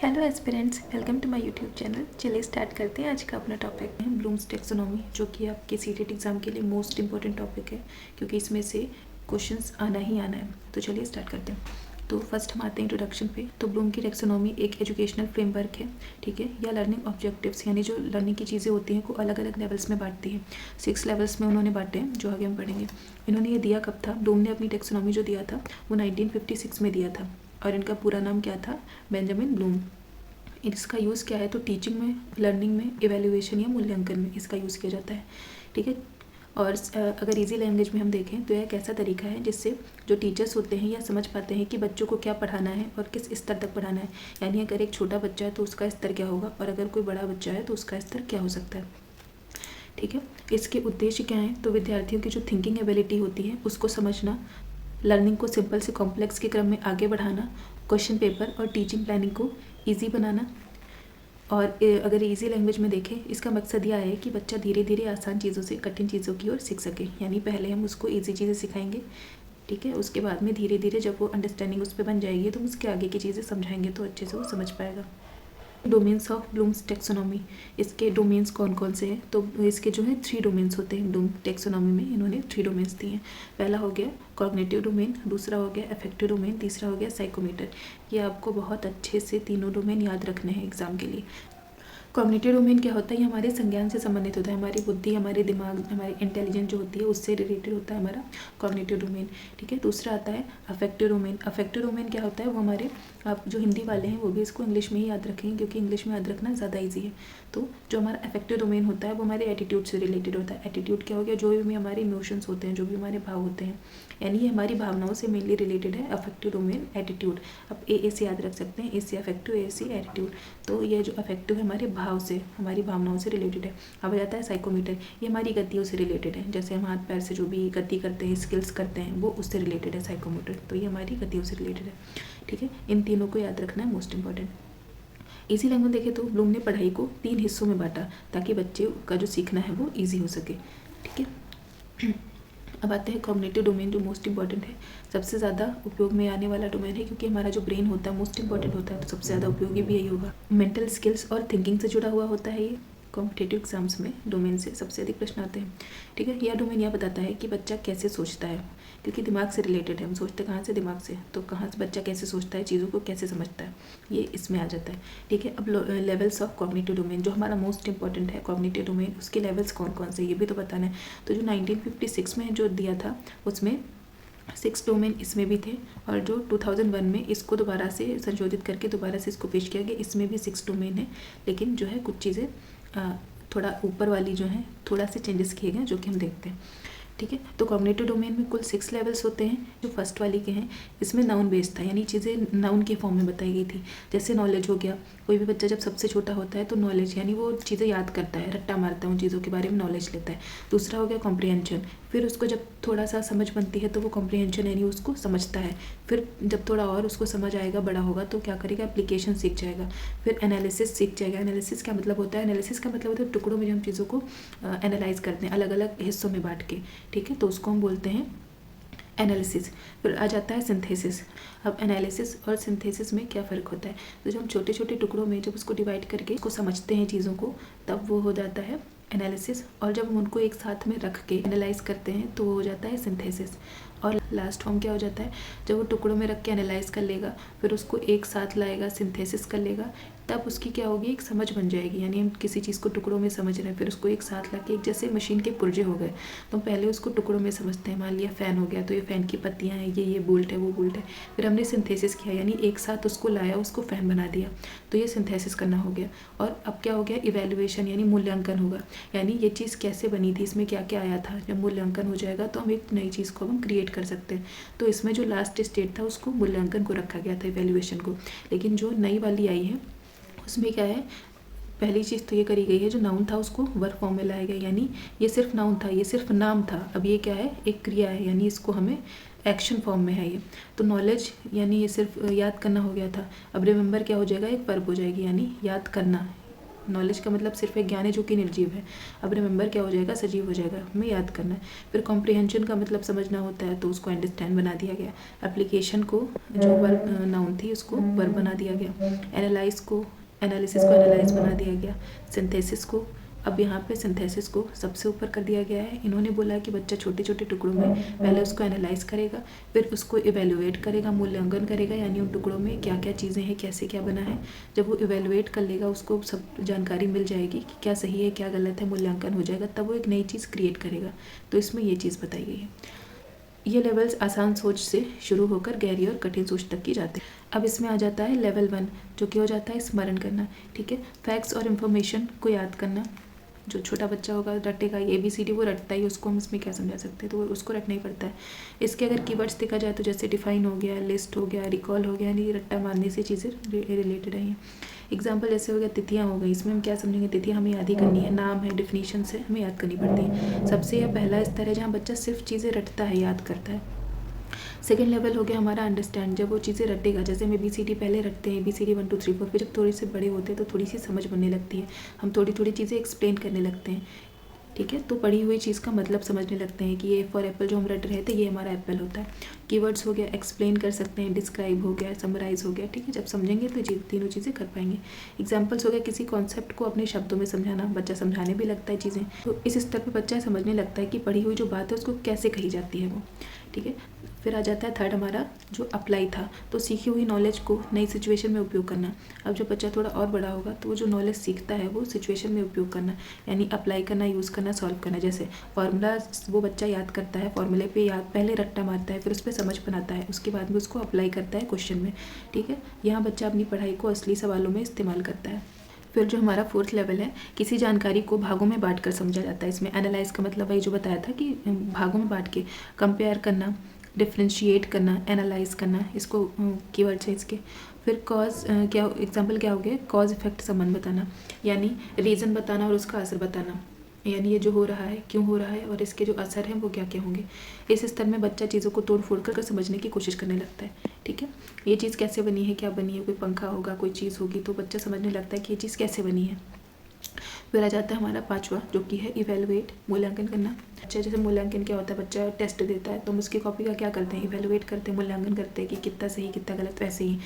Hello aspirants, welcome to my YouTube channel. चलिए start करते हैं। आज का अपना टॉपिक है ब्लूम्स टेक्सोनॉमी, जो कि आपके सीटेट एग्ज़ाम के लिए मोस्ट इंपॉर्टेंट टॉपिक है, क्योंकि इसमें से क्वेश्चंस आना ही आना है। तो चलिए स्टार्ट करते हैं। तो फर्स्ट हम आते हैं इंट्रोडक्शन पे। तो ब्लूम की टेक्सोनॉमी एक एजुकेशनल फ्रेमवर्क है, ठीक है, या लर्निंग ऑब्जेक्टिव्स यानी जो लर्निंग की चीज़ें होती हैं को अलग अलग लेवल्स में बांटती है। 6 लेवल्स में उन्होंने बांटे हैं, जो आगे हम पढ़ेंगे। इन्होंने ये दिया कब था? ब्लूम ने अपनी टेक्सोनॉमी जो दिया था वो 1956 में दिया था, और इनका पूरा नाम क्या था? Benjamin Bloom. इसका यूज़ क्या है? तो टीचिंग में, लर्निंग में, इवैल्यूएशन या मूल्यांकन में इसका यूज़ किया जाता है, ठीक है। और अगर इजी लैंग्वेज में हम देखें तो यह एक ऐसा तरीका है जिससे जो टीचर्स होते हैं यह समझ पाते हैं कि बच्चों को क्या पढ़ाना है और किस स्तर तक पढ़ाना है। यानी अगर एक छोटा बच्चा है तो उसका स्तर क्या होगा, और अगर कोई बड़ा बच्चा है तो उसका स्तर क्या हो सकता है, ठीक है। इसके उद्देश्य क्या हैं? तो विद्यार्थियों की जो थिंकिंग एबिलिटी होती है उसको समझना, लर्निंग को सिंपल से कॉम्प्लेक्स के क्रम में आगे बढ़ाना, क्वेश्चन पेपर और टीचिंग प्लानिंग को ईजी बनाना। और अगर इजी लैंग्वेज में देखें, इसका मकसद यह है कि बच्चा धीरे धीरे आसान चीज़ों से कठिन चीज़ों की ओर सीख सके। यानी पहले हम उसको इजी चीज़ें सिखाएंगे, ठीक है, उसके बाद में धीरे धीरे जब वो अंडरस्टैंडिंग उस पर बन जाएगी तो उसके आगे की चीज़ें समझाएंगे तो अच्छे से वो समझ पाएगा। डोमेन्स ऑफ ब्लूम्स टेक्सोनॉमी, इसके डोमेन्स कौन कौन से हैं? तो इसके जो है 3 डोमेन्स होते हैं ब्लूम टेक्सोनॉमी में। इन्होंने 3 डोमेन्स दिए हैं। पहला हो गया कॉग्निटिव डोमेन, दूसरा हो गया अफेक्टिव डोमेन, तीसरा हो गया साइकोमीटर। ये आपको बहुत अच्छे से तीनों डोमेन याद रखने हैं एग्जाम के लिए। कॉग्निटिव डोमेन क्या होता है? ये हमारे संज्ञान से संबंधित होता है, हमारी बुद्धि, हमारे दिमाग, हमारी इंटेलिजेंस जो होती है उससे रिलेटेड होता है हमारा कॉग्निटिव डोमेन, ठीक है। दूसरा आता है अफेक्टिव डोमेन। अफेक्टिव डोमेन क्या होता है? वो हमारे, आप जो हिंदी वाले हैं वो भी इसको इंग्लिश में ही याद रखेंगे, क्योंकि इंग्लिश में याद रखना ज़्यादा ईजी है। तो जो हमारा अफेक्टिव डोमेन होता है वो हमारे एटीट्यूड से रिलेटेड होता है। एटीट्यूड क्या हो गया? जो भी हमारे इमोशंस होते हैं, जो भी हमारे भाव होते हैं, यानी ये हमारी भावनाओं से मेनली रिलेटेड है अफेक्टिव डोमेन, एटीट्यूड। आप ए से याद रख सकते हैं, ए से अफेक्टिव, ए से एटीट्यूड। तो ये जो अफेक्टिव है हमारे भाव से, हमारी भावनाओं से रिलेटेड है। अब आ जाता है साइकोमीटर, ये हमारी गतियों से रिलेटेड है। जैसे हम हाथ पैर से जो भी गति करते हैं, स्किल्स करते हैं, वो उससे रिलेटेड है साइकोमीटर। तो ये हमारी गतियों से रिलेटेड है, ठीक है। इन तीनों को याद रखना है, मोस्ट इंपॉर्टेंट। इसी लैंग्वेज देखें तो ब्लूम ने पढ़ाई को 3 हिस्सों में बांटा, ताकि बच्चे का जो सीखना है वो ईजी हो सके, ठीक है। अब आते हैं कॉग्निटिव डोमेन, जो मोस्ट इंपॉर्टेंट है, सबसे ज़्यादा उपयोग में आने वाला डोमेन है, क्योंकि हमारा जो ब्रेन होता है मोस्ट इंपॉर्टेंट होता है, तो सबसे ज़्यादा उपयोगी भी यही होगा। मेंटल स्किल्स और थिंकिंग से जुड़ा हुआ होता है ये। कॉम्पिटिटिव एग्जाम्स में डोमेन से सबसे अधिक प्रश्न आते हैं, ठीक है। यह डोमेन यह बताता है कि बच्चा कैसे सोचता है, क्योंकि दिमाग से रिलेटेड है। हम सोचते कहाँ से? दिमाग से। तो कहाँ से बच्चा कैसे सोचता है, चीज़ों को कैसे समझता है, ये इसमें आ जाता है, ठीक है। अब लेवल्स ऑफ कॉग्निटिव डोमेन, जो हमारा मोस्ट इंपॉर्टेंट है कॉग्निटिव डोमेन, उसके लेवल्स कौन कौन से ये भी तो बताना है। तो जो 1956 में जो दिया था उसमें 6 डोमेन इसमें भी थे, और जो 2001 में इसको दोबारा से संशोधित करके दोबारा से इसको पेश किया गया, इसमें भी 6 डोमेन है। लेकिन जो है कुछ चीज़ें थोड़ा ऊपर वाली जो है थोड़ा से चेंजेस किए गए, जो कि हम देखते हैं, ठीक है। तो कॉग्निटिव डोमेन में कुल 6 लेवल्स होते हैं। जो फर्स्ट वाली के हैं इसमें नाउन बेस्ड था, यानी चीज़ें नाउन के फॉर्म में बताई गई थी। जैसे नॉलेज हो गया, कोई भी बच्चा जब सबसे छोटा होता है तो नॉलेज यानी वो चीज़ें याद करता है, रट्टा मारता है, उन चीज़ों के बारे में नॉलेज लेता है। दूसरा हो गया कॉम्प्रिहेंशन, फिर उसको जब थोड़ा सा समझ बनती है तो वो कॉम्प्रिहेंशन यानी उसको समझता है। फिर जब थोड़ा और उसको समझ आएगा, बड़ा होगा, तो क्या करेगा? एप्लीकेशन सीख जाएगा। फिर एनालिसिस सीख जाएगा। एनालिसिस क्या मतलब होता है? एनालिसिस का मतलब होता है टुकड़ों में जो हम चीज़ों को एनालाइज करते हैं, अलग अलग हिस्सों में बांट के, ठीक है। तो उसको हम बोलते हैं एनालिसिस। फिर आ जाता है सिंथेसिस। अब एनालिसिस और सिंथेसिस में क्या फ़र्क होता है? तो जब हम छोटे छोटे टुकड़ों में जब उसको डिवाइड करके उसको समझते हैं चीज़ों को, तब वो हो जाता है एनालिसिस। और जब हम उनको एक साथ में रख के एनालाइज करते हैं तो वो हो जाता है सिंथेसिस। और लास्ट फॉर्म क्या हो जाता है? जब वो टुकड़ों में रख के एनालाइज कर लेगा, फिर उसको एक साथ लाएगा, सिंथेसिस कर लेगा, तब उसकी क्या होगी? एक समझ बन जाएगी। यानी हम किसी चीज़ को टुकड़ों में समझ रहे हैं, फिर उसको एक साथ लाके, एक जैसे मशीन के पुर्जे हो गए, तो पहले उसको टुकड़ों में समझते हैं। मान लिया फ़ैन हो गया, तो ये फ़ैन की पत्तियाँ हैं, ये बोल्ट है, वो बोल्ट है। फिर हमने सिंथेसिस किया, यानी एक साथ उसको लाया, उसको फ़ैन बना दिया, तो ये सिंथेसिस करना हो गया। और अब क्या हो गया? इवैल्यूएशन, यानी मूल्यांकन होगा। यानी ये चीज़ कैसे बनी थी, इसमें क्या क्या आया था। जब मूल्यांकन हो जाएगा तो हम एक नई चीज़ को हम क्रिएट कर सकते हैं। तो इसमें जो लास्ट स्टेट था उसको मूल्यांकन को रखा गया था, इवैल्यूएशन को। लेकिन जो नई वाली आई है उसमें क्या है? पहली चीज़ तो ये करी गई है, जो नाउन था उसको वर्ब फॉर्म में लाया गया, यानी ये सिर्फ नाउन था, ये सिर्फ नाम था। अब ये क्या है? एक क्रिया है, यानी इसको हमें एक्शन फॉर्म में है ये। तो नॉलेज यानी ये सिर्फ याद करना हो गया था। अब रिमेंबर क्या हो जाएगा? एक वर्ब हो जाएगी, यानी याद करना, नॉलेज का मतलब सिर्फ एक ज्ञान है जो कि निर्जीव है। अब रिमेंबर क्या हो जाएगा, सजीव हो जाएगा, हमें याद करना है। फिर कॉम्प्रिहेंशन का मतलब समझना होता है, तो उसको अंडरस्टैंड बना दिया गया। एप्लीकेशन को जो वर्ब नाउन थी उसको वर्ब बना दिया गया। एनालिसिस को एनालाइज बना दिया गया। सिंथेसिस को, अब यहाँ पे सिंथेसिस को सबसे ऊपर कर दिया गया है। इन्होंने बोला कि बच्चा छोटे छोटे टुकड़ों में पहले उसको एनालाइज करेगा, फिर उसको इवेलुएट करेगा, मूल्यांकन करेगा, यानी उन टुकड़ों में क्या क्या चीज़ें हैं, कैसे क्या बना है। जब वो इवेलुएट कर लेगा, उसको सब जानकारी मिल जाएगी कि क्या सही है क्या गलत है, मूल्यांकन हो जाएगा, तब वो एक नई चीज़ क्रिएट करेगा। तो इसमें ये चीज़ बताई गई है। ये लेवल्स आसान सोच से शुरू होकर गहरी और कठिन सोच तक की जाते हैं। अब इसमें आ जाता है लेवल 1, जो कि हो जाता है स्मरण करना। ठीक है, फैक्ट्स और इन्फॉर्मेशन को याद करना। जो छोटा बच्चा होगा रटेगा, ABCD वो रटता ही, उसको हम इसमें क्या समझा सकते हैं, तो उसको रटना ही पड़ता है। इसके अगर कीवर्ड्स देखा जाए तो जैसे डिफाइन हो गया, लिस्ट हो गया, रिकॉल हो गया, यानी रट्टा मारने से चीज़ें रिलेटेड है। एग्जाम्पल जैसे हो गया तिथियाँ हो गई, इसमें हम क्या समझेंगे, तिथियाँ हमें याद ही करनी है, नाम है, डिफिनीशन से हमें याद करनी पड़ती है। सबसे यह पहला स्तर है जहाँ बच्चा सिर्फ चीज़ें रटता है, याद करता है। सेकेंड लेवल हो गया हमारा अंडरस्टैंड, जब वो चीज़ें रटेगा, जैसे हम ABCD पहले रटते हैं, ABCD 1 2 3 4, फिर जब थोड़े से बड़े होते हैं तो थोड़ी सी समझ बनने लगती है, हम थोड़ी थोड़ी चीज़ें एक्सप्लेन करने लगते हैं। ठीक है, तो पढ़ी हुई चीज़ का मतलब समझने लगते हैं कि ये फॉर एप्पल जो हम रट रहे थे ये हमारा एप्पल होता है। कीवर्ड्स हो गया, एक्सप्लेन कर सकते हैं, डिस्क्राइब हो गया, समराइज हो गया। ठीक है, जब समझेंगे तो ये तीनों चीज़ें कर पाएंगे। एग्जाम्पल्स हो गया, किसी कॉन्सेप्ट को अपने शब्दों में समझाना, बच्चा समझाने भी लगता है चीज़ें, तो इस स्तर पर बच्चा समझने लगता है कि पढ़ी हुई जो बात है उसको कैसे कही जाती है वो। ठीक है, फिर आ जाता है थर्ड हमारा जो अप्लाई था, तो सीखी हुई नॉलेज को नई सिचुएशन में उपयोग करना। अब जब बच्चा थोड़ा और बड़ा होगा तो वो जो नॉलेज सीखता है वो सिचुएशन में उपयोग करना, यानी अप्लाई करना, यूज़ करना, सॉल्व करना। जैसे फार्मूला वो बच्चा याद करता है, फार्मूले पे याद पहले रट्टा मारता है, फिर उस पर समझ बनाता है, उसके बाद में उसको अप्लाई करता है क्वेश्चन में। ठीक है, यहाँ बच्चा अपनी पढ़ाई को असली सवालों में इस्तेमाल करता है। फिर जो हमारा फोर्थ लेवल है, किसी जानकारी को भागों में बांट कर समझा जाता है। इसमें एनालाइज का मतलब वही जो बताया था कि भागों में बांट के कंपेयर करना, डिफ्रेंशिएट करना, एनालाइज करना, इसको कीवर्ड्स है इसके। फिर कॉज क्या एग्जांपल क्या हो गया, कॉज इफेक्ट संबंध बताना, यानी रीज़न बताना और उसका असर बताना, यानी ये जो हो रहा है क्यों हो रहा है और इसके जो असर हैं वो क्या क्या होंगे। इस स्तर में बच्चा चीज़ों को तोड़ फोड़ कर समझने की कोशिश करने लगता है। ठीक है, ये चीज़ कैसे बनी है, क्या बनी है, कोई पंखा होगा, कोई चीज़ होगी, तो बच्चा समझने लगता है कि ये चीज़ कैसे बनी है। फिर आ जाता है हमारा पांचवा, जो कि है इवेलुएट, मूल्यांकन करना। अच्छा, जैसे मूल्यांकन क्या होता है, बच्चा टेस्ट देता है तो हम उसकी कॉपी का क्या करते हैं, इवेलुएट करते हैं, मूल्यांकन करते हैं कि कितना सही कितना गलत। वैसे ही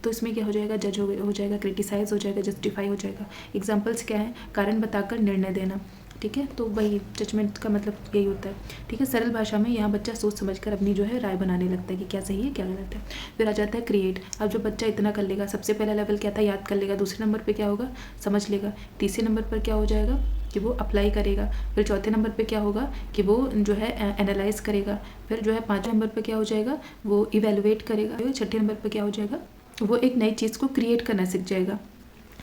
तो इसमें क्या हो जाएगा, जज हो जाएगा, क्रिटिसाइज हो जाएगा, जस्टिफाई हो जाएगा। एग्जाम्पल्स क्या है, कारण बताकर निर्णय देना। ठीक है, तो वही जजमेंट का मतलब यही होता है। ठीक है, सरल भाषा में यहाँ बच्चा सोच समझकर अपनी जो है राय बनाने लगता है कि क्या सही है क्या गलत है। फिर आ जाता है क्रिएट। अब जो बच्चा इतना कर लेगा, सबसे पहला लेवल क्या था, याद कर लेगा, दूसरे नंबर पे क्या होगा, समझ लेगा, तीसरे नंबर पर क्या हो जाएगा कि वो अप्लाई करेगा, फिर चौथे नंबर पे क्या होगा कि वो जो है एनालाइज करेगा, फिर जो है पाँचवें नंबर पे क्या हो जाएगा, वो इवेलुएट करेगा, छठे नंबर पे क्या हो जाएगा, वो एक नई चीज़ को क्रिएट करना सीख जाएगा।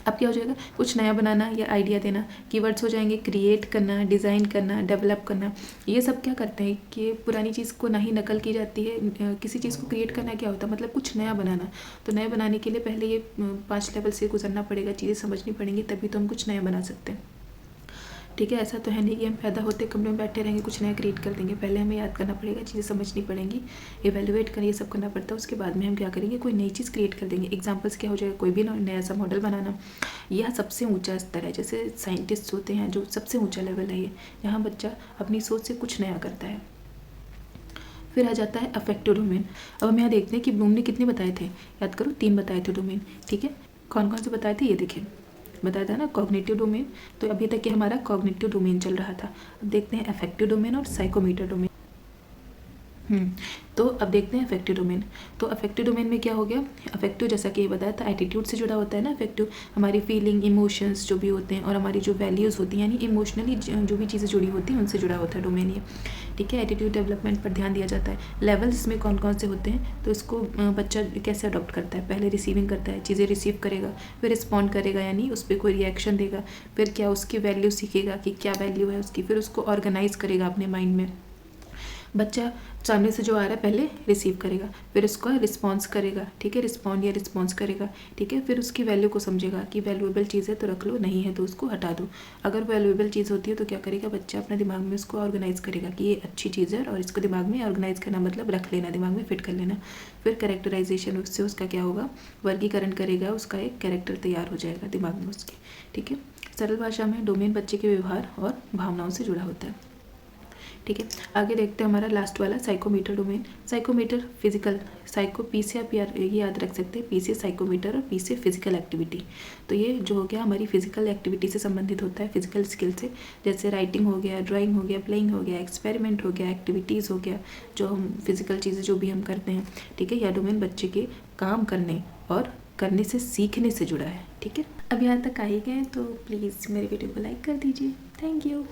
अब क्या हो जाएगा, कुछ नया बनाना या आइडिया देना। कीवर्ड्स हो जाएंगे क्रिएट करना, डिज़ाइन करना, डेवलप करना। ये सब क्या करते हैं कि पुरानी चीज़ को ना ही नकल की जाती है, किसी चीज़ को क्रिएट करना क्या होता है, मतलब कुछ नया बनाना। तो नया बनाने के लिए पहले ये 5 लेवल से गुजरना पड़ेगा, चीज़ें समझनी पड़ेंगी, तभी तो हम कुछ नया बना सकते हैं। ठीक है, ऐसा तो है नहीं कि हम पैदा होते कमरे में बैठे रहेंगे कुछ नया क्रिएट कर देंगे। पहले हमें याद करना पड़ेगा, चीज़ें समझनी पड़ेंगी, इवेलुएट कर ये सब करना पड़ता है। उसके बाद में हम क्या करेंगे, कोई नई चीज़ क्रिएट कर देंगे। एग्जाम्पल्स क्या हो जाएगा, कोई भी नया सा मॉडल बनाना। यह सबसे ऊंचा स्तर है, जैसे साइंटिस्ट होते हैं जो सबसे ऊंचा लेवल है ये, यहाँ बच्चा अपनी सोच से कुछ नया करता है। फिर आ जाता है अफेक्टिव डोमेन। अब हम यहाँ देखते हैं कि ब्लूम ने कितने बताए थे, याद करो 3 बताए थे डोमेन। ठीक है, कौन कौन से बताए थे, ये देखिए बताया था ना, कॉग्निटिव डोमेन। तो अभी तक ये हमारा कॉग्निटिव डोमेन चल रहा था। अब देखते हैं अफेक्टिव डोमेन और साइकोमोटर डोमेन। तो अब देखते हैं अफेक्टिव डोमेन। तो अफेक्टिव डोमेन में क्या हो गया, अफेक्टिव जैसा कि ये बताया था एटीट्यूड से जुड़ा होता है ना। अफेक्टिव हमारी फीलिंग, इमोशंस जो भी होते हैं और हमारी जो वैल्यूज़ होती हैं, यानी इमोशनली जो भी चीज़ें जुड़ी होती हैं उनसे जुड़ा होता है डोमेन ये। ठीक है, एटीट्यूड डेवलपमेंट पर ध्यान दिया जाता है। लेवल्स इसमें कौन कौन से होते हैं, तो इसको बच्चा कैसे अडॉप्ट करता है, पहले रिसीविंग करता है, चीज़ें रिसीव करेगा, फिर रिस्पॉन्ड करेगा, यानी उस पर कोई रिएक्शन देगा, फिर क्या उसकी वैल्यू सीखेगा कि क्या वैल्यू है उसकी, फिर उसको ऑर्गेनाइज करेगा अपने माइंड में, बच्चा सामने से जो आ रहा है पहले रिसीव करेगा, फिर उसका रिस्पॉन्स करेगा, ठीक है, रिस्पॉन्ड या रिस्पॉन्स करेगा, ठीक है, फिर उसकी वैल्यू को समझेगा कि वैल्यूएबल चीज़ है तो रख लो, नहीं है तो उसको हटा दो। अगर वैल्यूएबल चीज़ होती है तो क्या करेगा बच्चा अपने दिमाग में उसको ऑर्गेनाइज करेगा कि ये अच्छी चीज़ है, और इसको दिमाग में ऑर्गेनाइज करना मतलब रख लेना, दिमाग में फिट कर लेना। फिर कैरेक्टराइजेशन, उससे उसका क्या होगा, वर्गीकरण करेगा, उसका एक कैरेक्टर तैयार हो जाएगा दिमाग में उसके, ठीक है। सरल भाषा में डोमेन बच्चे के व्यवहार और भावनाओं से जुड़ा होता है, ठीक है। आगे देखते हैं हमारा लास्ट वाला psychomotor domain. Psychomotor physical, psycho P से आप ये याद रख सकते हैं, पी से साइकोमीटर और पी से फिजिकल एक्टिविटी। तो ये जो हो गया हमारी फिजिकल एक्टिविटी से संबंधित होता है, फिजिकल स्किल से, जैसे राइटिंग हो गया, ड्राइंग हो गया, प्लेइंग हो गया, एक्सपेरिमेंट हो गया, एक्टिविटीज़ हो गया, जो हम फिजिकल चीज़ें जो भी हम करते हैं, ठीक है। यह डोमेन बच्चे के काम करने और करने से सीखने से जुड़ा है, ठीक है। अब यहाँ तक आ ही गए तो प्लीज़ मेरे वीडियो को लाइक कर दीजिए। Thank you.